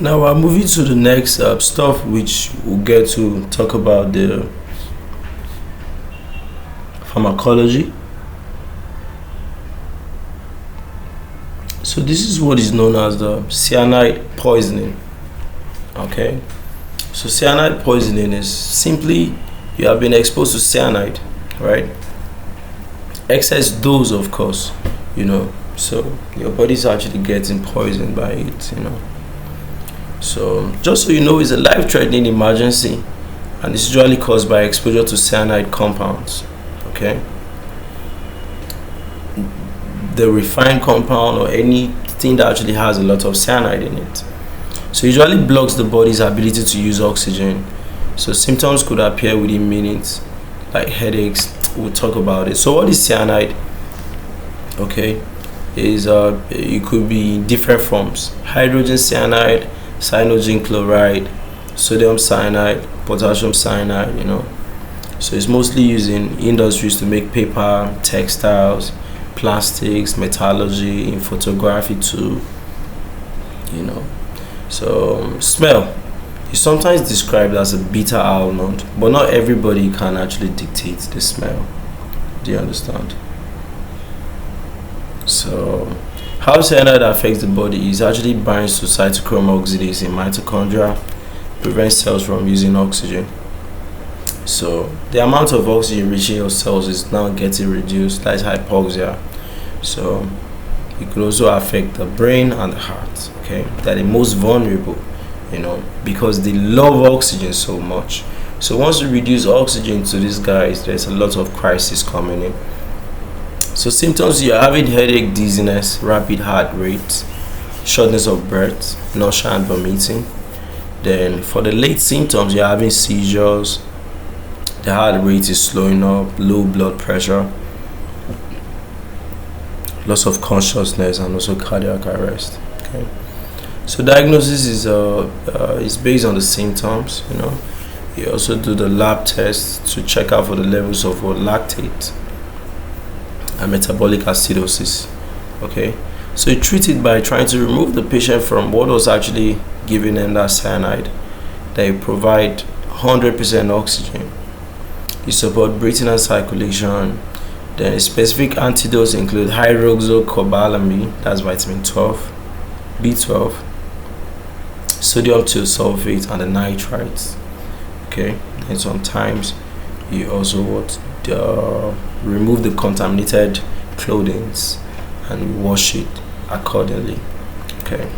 Now I'm moving to the next stuff, which we'll get to talk about the pharmacology. So this is what is known as the cyanide poisoning. Okay, so cyanide poisoning is simply you have been exposed to cyanide, right? Excess dose, of course, so your body's actually getting poisoned by it. So just so you know, it's a life-threatening emergency, and it's usually caused by exposure to cyanide compounds. Okay, the refined compound or anything that actually has a lot of cyanide in it. So it usually blocks the body's ability to use oxygen. So symptoms could appear within minutes, like headaches. We'll talk about it. So what is cyanide? Okay, is it could be in different forms: hydrogen cyanide, cyanogen chloride, sodium cyanide, potassium cyanide. So it's mostly used in industries to make paper, textiles, plastics, metallurgy, in photography too. So smell is sometimes described as a bitter almond, but not everybody can actually dictate the smell. Do you understand? So how cyanide affects the body is actually binds to cytochrome oxidase in mitochondria, prevents cells from using oxygen. So the amount of oxygen reaching your cells is now getting reduced. That is hypoxia. So it could also affect the brain and the heart. Okay, they're the most vulnerable, because they love oxygen so much. So once you reduce oxygen to these guys, there's a lot of crisis coming in. So symptoms: you're having headache, dizziness, rapid heart rate, shortness of breath, nausea and vomiting. Then for the late symptoms, you're having seizures, the heart rate is slowing up, low blood pressure, loss of consciousness, and also cardiac arrest. Okay, so diagnosis is based on the symptoms. You also do the lab tests to check out for the levels of lactate and metabolic acidosis. Okay, so you treat it by trying to remove the patient from what was actually giving them that cyanide. They provide 100% oxygen. You support breathing and circulation. Then specific antidotes include hydroxycobalamin, that's vitamin 12, B12, sodium thiosulfate, and the nitrites. Okay, and sometimes you also remove the contaminated clothing and wash it accordingly. Okay.